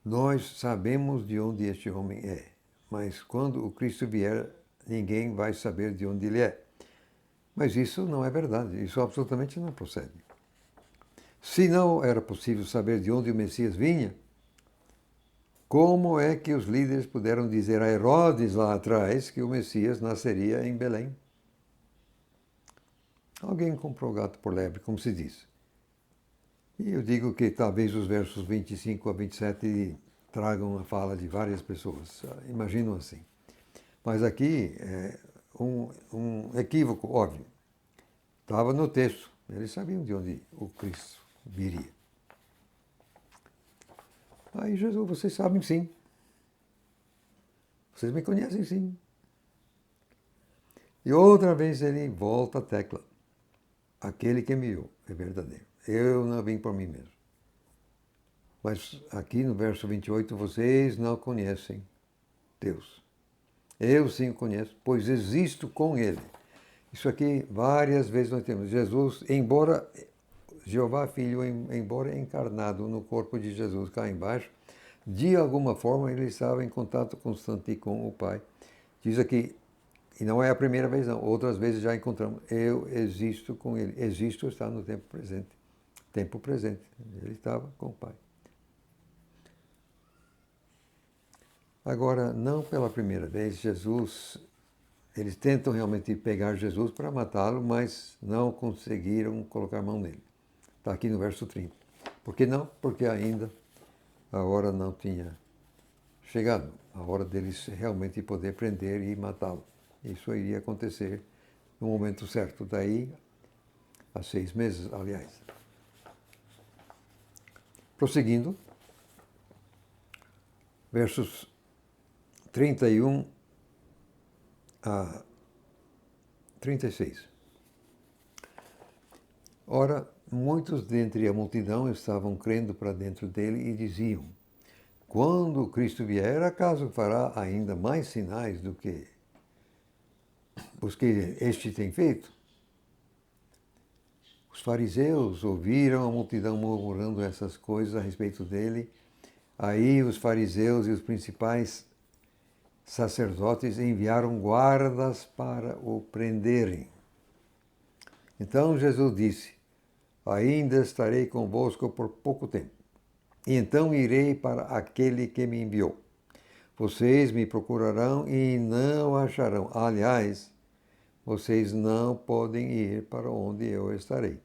nós sabemos de onde este homem é, mas quando o Cristo vier, ninguém vai saber de onde ele é. Mas isso não é verdade, isso absolutamente não procede. Se não era possível saber de onde o Messias vinha, como é que os líderes puderam dizer a Herodes lá atrás que o Messias nasceria em Belém? Alguém comprou gato por lebre, como se diz. E eu digo que talvez os versos 25 a 27 tragam a fala de várias pessoas, imagino assim. Mas aqui é um equívoco óbvio. Estava no texto, eles sabiam de onde o Cristo viria. Aí Jesus, vocês sabem sim. Vocês me conhecem sim. E outra vez ele volta à tecla. Aquele que me enviou é verdadeiro. Eu não vim por mim mesmo. Mas aqui no verso 28, vocês não conhecem Deus. Eu sim o conheço, pois existo com ele. Isso aqui várias vezes nós temos. Jesus, embora Jeová Filho, embora encarnado no corpo de Jesus cá embaixo, de alguma forma ele estava em contato constante com o Pai. Diz aqui, e não é a primeira vez não, outras vezes já encontramos, eu existo com ele. Existo está no tempo presente. Tempo presente. Ele estava com o Pai. Agora, não pela primeira vez, Jesus, eles tentam realmente pegar Jesus para matá-lo, mas não conseguiram colocar a mão nele. Está aqui no verso 30. Por que não? Porque ainda a hora não tinha chegado. A hora deles realmente poder prender e matá-lo. Isso iria acontecer no momento certo. Daí a 6 meses, aliás. Prosseguindo, versos 31 a 36. Ora, muitos dentre a multidão estavam crendo para dentro dele e diziam, quando o Cristo vier, acaso fará ainda mais sinais do que os que este tem feito? Os fariseus ouviram a multidão murmurando essas coisas a respeito dele. Aí os fariseus e os principais sacerdotes enviaram guardas para o prenderem. Então Jesus disse, ainda estarei convosco por pouco tempo, e então irei para aquele que me enviou. Vocês me procurarão e não acharão. Aliás, vocês não podem ir para onde eu estarei.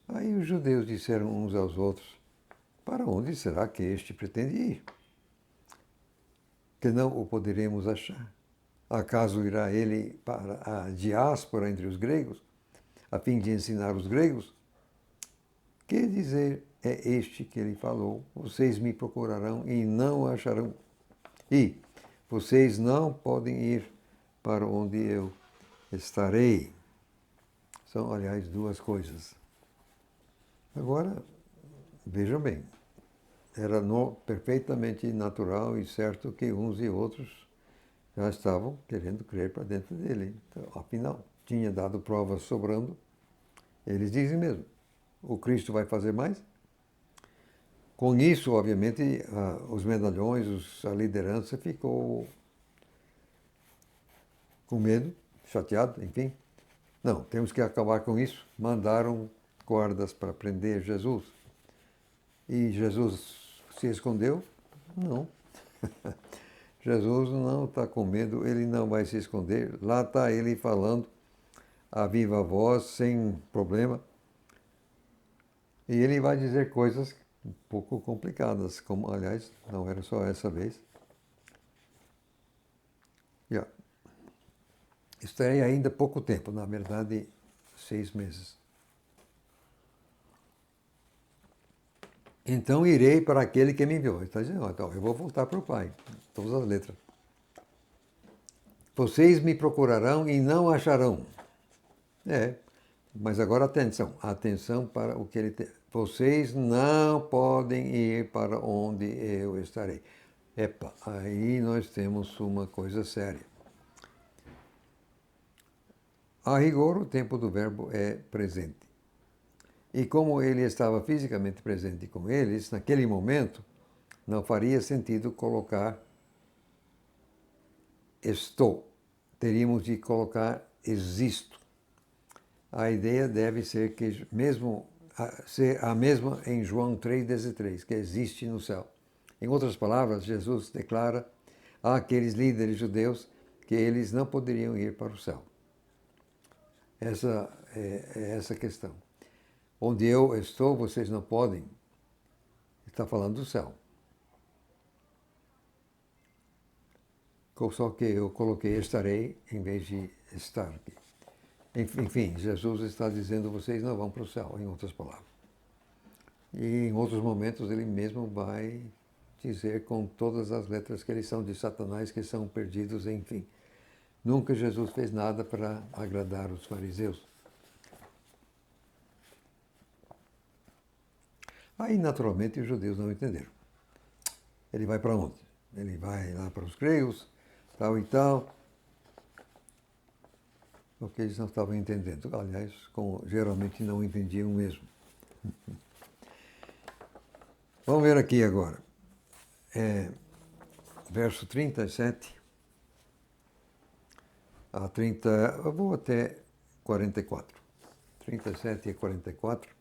Aí os judeus disseram uns aos outros, para onde será que este pretende ir? Que não o poderemos achar. Acaso irá ele para a diáspora entre os gregos, a fim de ensinar os gregos? Que dizer é este que ele falou? Vocês me procurarão e não o acharão. E vocês não podem ir para onde eu estarei. São, aliás, duas coisas. Agora, vejam bem, era perfeitamente natural e certo que uns e outros já estavam querendo crer para dentro dele. Então, afinal, tinha dado provas sobrando. Eles dizem mesmo, o Cristo vai fazer mais? Com isso, obviamente, os medalhões, a liderança ficou com medo, chateado, enfim. Não, temos que acabar com isso. Mandaram guardas para prender Jesus. E Jesus se escondeu? Não. Jesus não está com medo, ele não vai se esconder. Lá está ele falando a viva voz, sem problema. E ele vai dizer coisas um pouco complicadas, como, aliás, não era só essa vez. Yeah. Estarei ainda pouco tempo, na verdade, 6 meses. Então irei para aquele que me enviou. Ele está dizendo, então, eu vou voltar para o Pai. Todas as letras. Vocês me procurarão e não acharão. Mas agora atenção. Atenção para o que ele tem. Vocês não podem ir para onde eu estarei. Epa, aí nós temos uma coisa séria. A rigor, o tempo do verbo é presente. E como ele estava fisicamente presente com eles, naquele momento, não faria sentido colocar estou. Teríamos de colocar existo. A ideia deve ser que ser a mesma em João 3,13, que existe no céu. Em outras palavras, Jesus declara àqueles líderes judeus que eles não poderiam ir para o céu. Essa é essa questão. Onde eu estou, vocês não podem. Está falando do céu. Só que eu coloquei estarei em vez de estar aqui. Enfim, Jesus está dizendo vocês não vão para o céu, em outras palavras. E em outros momentos ele mesmo vai dizer com todas as letras que eles são de Satanás, que são perdidos, enfim. Nunca Jesus fez nada para agradar os fariseus. Aí, naturalmente, os judeus não entenderam. Ele vai para onde? Ele vai lá para os gregos, tal e tal. O que eles não estavam entendendo. Aliás, geralmente não entendiam mesmo. Vamos ver aqui agora. Verso 37 a 30, eu vou até 44. 37 e 44.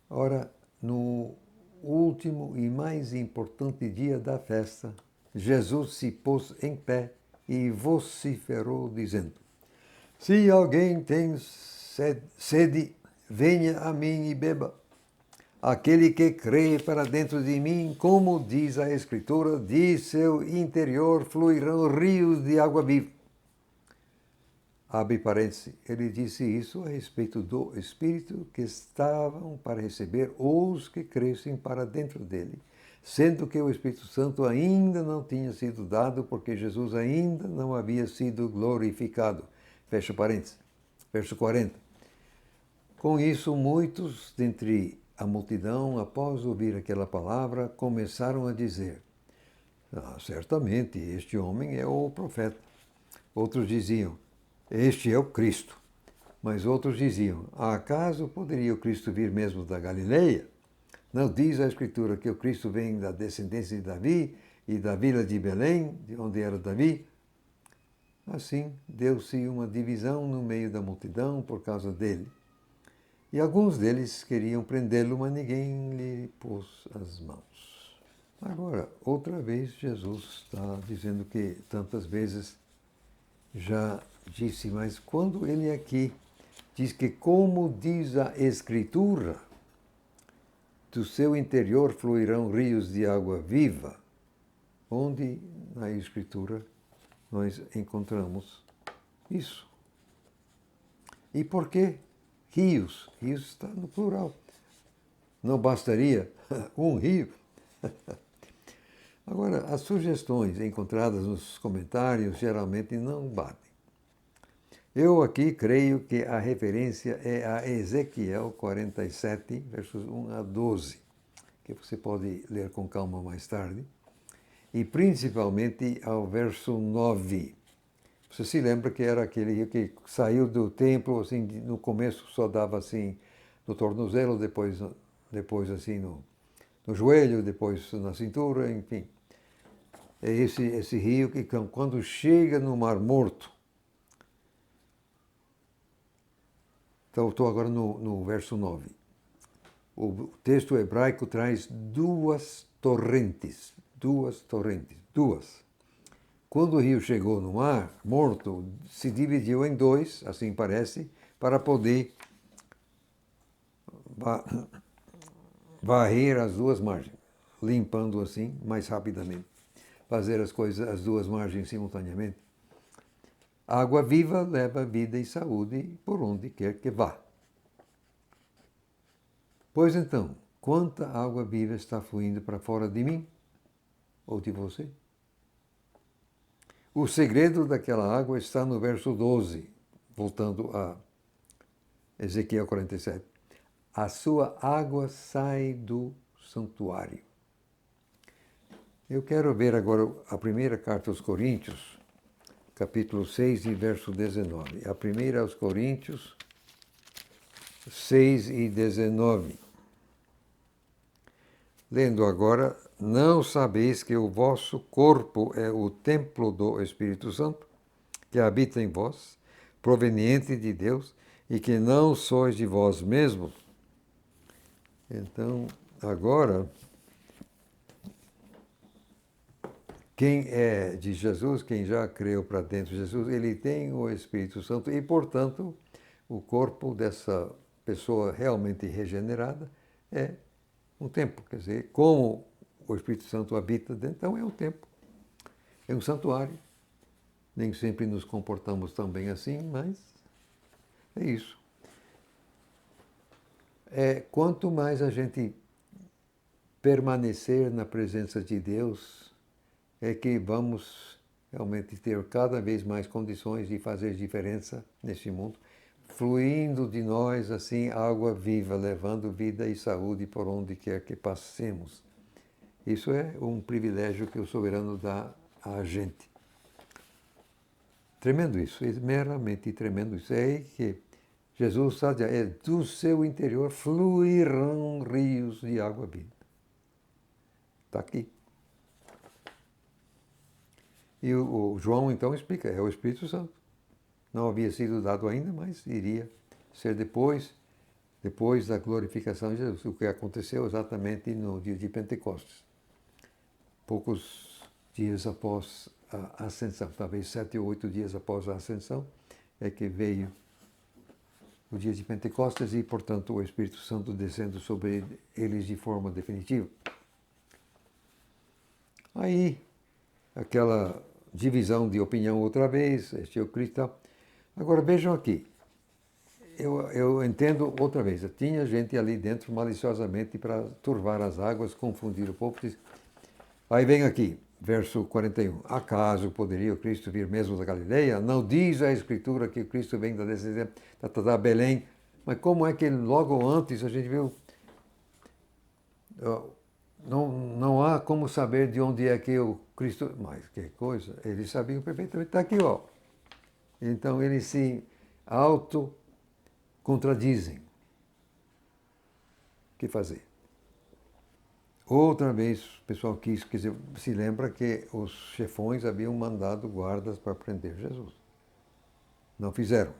Ora, no último e mais importante dia da festa, Jesus se pôs em pé e vociferou, dizendo: Se alguém tem sede, venha a mim e beba. Aquele que crê para dentro de mim, como diz a Escritura, de seu interior fluirão rios de água viva. Abre parênteses, ele disse isso a respeito do Espírito que estavam para receber os que crescem para dentro dele, sendo que o Espírito Santo ainda não tinha sido dado, porque Jesus ainda não havia sido glorificado. Fecha parênteses. Verso 40. Com isso, muitos dentre a multidão, após ouvir aquela palavra, começaram a dizer: certamente, este homem é o profeta. Outros diziam: este é o Cristo. Mas outros diziam: acaso poderia o Cristo vir mesmo da Galileia? Não diz a Escritura que o Cristo vem da descendência de Davi e da vila de Belém, de onde era Davi? Assim, deu-se uma divisão no meio da multidão por causa dele. E alguns deles queriam prendê-lo, mas ninguém lhe pôs as mãos. Agora, outra vez, Jesus está dizendo que tantas vezes já disse, mas quando ele aqui diz que, como diz a Escritura, do seu interior fluirão rios de água viva, onde na Escritura nós encontramos isso. E por quê? Rios. Rios está no plural. Não bastaria um rio? Agora, as sugestões encontradas nos comentários geralmente não batem. Eu aqui creio que a referência é a Ezequiel 47, versos 1 a 12, que você pode ler com calma mais tarde, e principalmente ao verso 9. Você se lembra que era aquele rio que saiu do templo, assim, no começo só dava assim no tornozelo, depois assim no joelho, depois na cintura, enfim. É esse rio que quando chega no Mar Morto, então estou agora no verso 9. O texto hebraico traz duas torrentes. Quando o rio chegou no Mar Morto, se dividiu em dois, assim parece, para poder varrer as duas margens, limpando assim mais rapidamente, fazer as duas margens simultaneamente. A água viva leva vida e saúde por onde quer que vá. Pois então, quanta água viva está fluindo para fora de mim ou de você? O segredo daquela água está no verso 12, voltando a Ezequiel 47. A sua água sai do santuário. Eu quero ver agora a primeira carta aos Coríntios, capítulo 6 e verso 19. A primeira aos Coríntios, 6 e 19. Lendo agora, não sabeis que o vosso corpo é o templo do Espírito Santo, que habita em vós, proveniente de Deus, e que não sois de vós mesmos? Então, agora, quem é de Jesus, quem já creu para dentro de Jesus, ele tem o Espírito Santo e, portanto, o corpo dessa pessoa realmente regenerada é um templo. Quer dizer, como o Espírito Santo habita dentro, então é um templo, é um santuário. Nem sempre nos comportamos tão bem assim, mas é isso. Quanto mais a gente permanecer na presença de Deus, é que vamos realmente ter cada vez mais condições de fazer diferença neste mundo, fluindo de nós assim água viva, levando vida e saúde por onde quer que passemos. Isso é um privilégio que o soberano dá a gente. Tremendo isso, é meramente tremendo isso. É aí que Jesus está dizendo, do seu interior fluirão rios de água viva. Está aqui. E o João então explica, é o Espírito Santo. Não havia sido dado ainda, mas iria ser depois da glorificação de Jesus, o que aconteceu exatamente no dia de Pentecostes. Poucos dias após a ascensão, talvez 7 ou 8 dias após a ascensão, é que veio o dia de Pentecostes e, portanto, o Espírito Santo descendo sobre eles de forma definitiva. Aí, aquela divisão de opinião outra vez, este é o Cristo e tal. Agora, vejam aqui, eu entendo outra vez, tinha gente ali dentro maliciosamente para turvar as águas, confundir o povo. Aí vem aqui, verso 41. Acaso poderia o Cristo vir mesmo da Galileia? Não diz a Escritura que o Cristo vem da descendência da Belém. Mas como é que logo antes a gente viu... Não há como saber de onde é que o Cristo... Mas que coisa, eles sabiam perfeitamente. Está aqui, ó. Então eles se autocontradizem. O que fazer? Outra vez, o pessoal quer dizer, se lembra que os chefões haviam mandado guardas para prender Jesus. Não fizeram.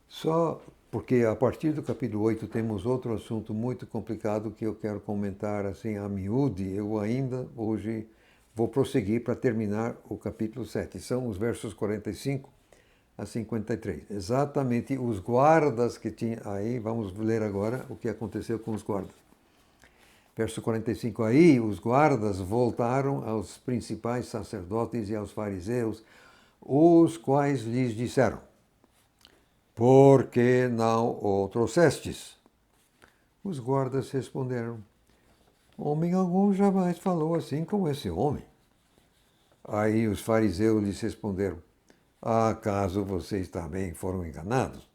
Só porque a partir do capítulo 8 temos outro assunto muito complicado que eu quero comentar assim a miúde. Eu ainda hoje vou prosseguir para terminar o capítulo 7. São os versos 45 a 53. Exatamente os guardas que tinha. Aí vamos ler agora o que aconteceu com os guardas. Verso 45. Aí os guardas voltaram aos principais sacerdotes e aos fariseus, os quais lhes disseram: por que não o trouxestes? Os guardas responderam: homem algum jamais falou assim como esse homem. Aí os fariseus lhes responderam: acaso vocês também foram enganados?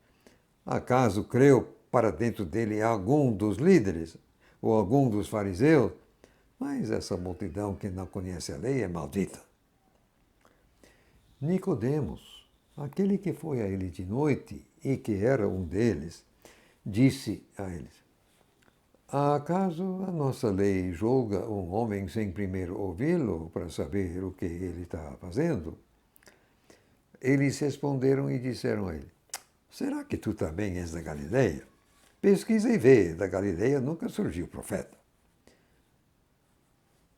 Acaso creu para dentro dele algum dos líderes ou algum dos fariseus, mas essa multidão que não conhece a lei é maldita. Nicodemos, aquele que foi a ele de noite e que era um deles, disse a eles: acaso a nossa lei julga um homem sem primeiro ouvi-lo para saber o que ele está fazendo? Eles responderam e disseram a ele: será que tu também és da Galileia? Pesquisa e vê, da Galileia nunca surgiu profeta.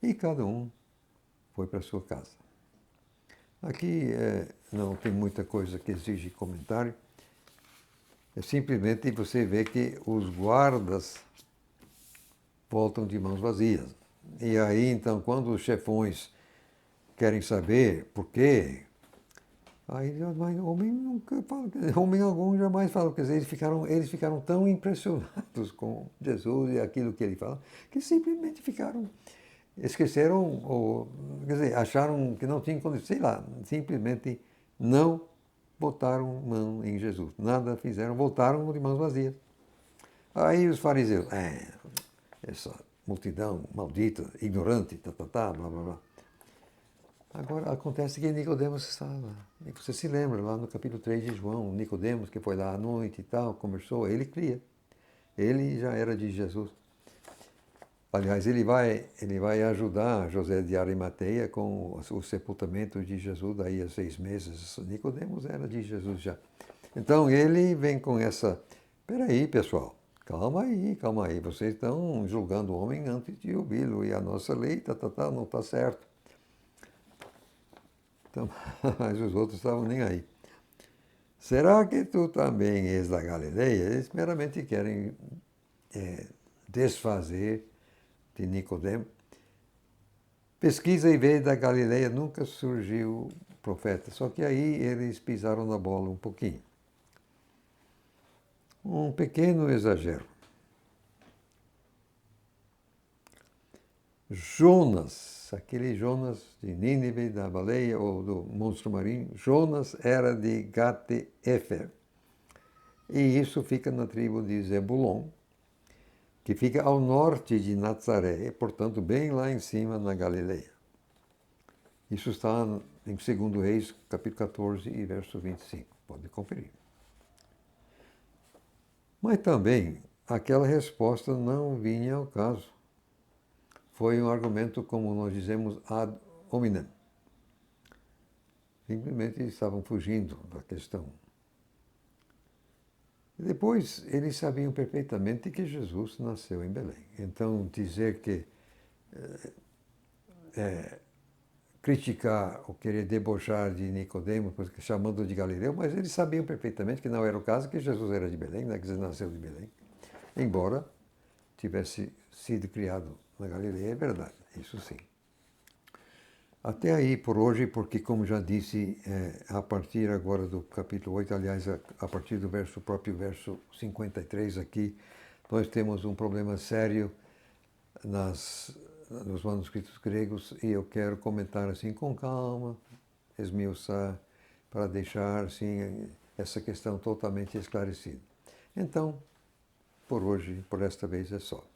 E cada um foi para sua casa. Aqui não tem muita coisa que exige comentário. É simplesmente você vê que os guardas voltam de mãos vazias. E aí, então, quando os chefões querem saber por quê, aí mas homem nunca fala, homem algum jamais fala, quer dizer, eles ficaram tão impressionados com Jesus e aquilo que ele fala, que simplesmente esqueceram, ou, quer dizer, acharam que não tinham condição, sei lá, simplesmente não botaram mão em Jesus. Nada fizeram, voltaram de mãos vazias. Aí os fariseus, essa multidão maldita, ignorante, blá, blá, blá. Agora, acontece que Nicodemos estava. E você se lembra, lá no capítulo 3 de João, Nicodemos, que foi lá à noite e tal, conversou, ele cria. Ele já era de Jesus. Aliás, ele vai ajudar José de Arimateia com o sepultamento de Jesus daí a 6 meses. Nicodemos era de Jesus já. Então, ele vem com essa... Peraí, pessoal, calma aí. Vocês estão julgando o homem antes de ouvi-lo. E a nossa lei não está certo. Então, mas os outros estavam nem aí. Será que tu também és da Galileia? Eles meramente querem desfazer de Nicodemo. Pesquisa e vê, da Galileia nunca surgiu profeta. Só que aí eles pisaram na bola um pouquinho. Um pequeno exagero. Jonas, aquele Jonas de Nínive, da baleia ou do monstro marinho, Jonas era de Gate-Éfer. E isso fica na tribo de Zebulon, que fica ao norte de Nazaré, portanto, bem lá em cima na Galileia. Isso está em 2 Reis, capítulo 14 e verso 25. Pode conferir. Mas também, aquela resposta não vinha ao caso. Foi um argumento, como nós dizemos, ad hominem. Simplesmente estavam fugindo da questão. E depois, eles sabiam perfeitamente que Jesus nasceu em Belém. Então, dizer que criticar ou querer debochar de Nicodemo, chamando de Galileu, mas eles sabiam perfeitamente que não era o caso, que Jesus era de Belém, né, que Jesus nasceu de Belém. Embora tivesse sido criado na Galileia, é verdade, isso sim. Até aí por hoje, porque como já disse, a partir agora do capítulo 8, aliás, a partir do próprio verso 53 aqui, nós temos um problema sério nos manuscritos gregos e eu quero comentar assim com calma, esmiuçar, para deixar assim, essa questão totalmente esclarecida. Então, por hoje, por esta vez é só.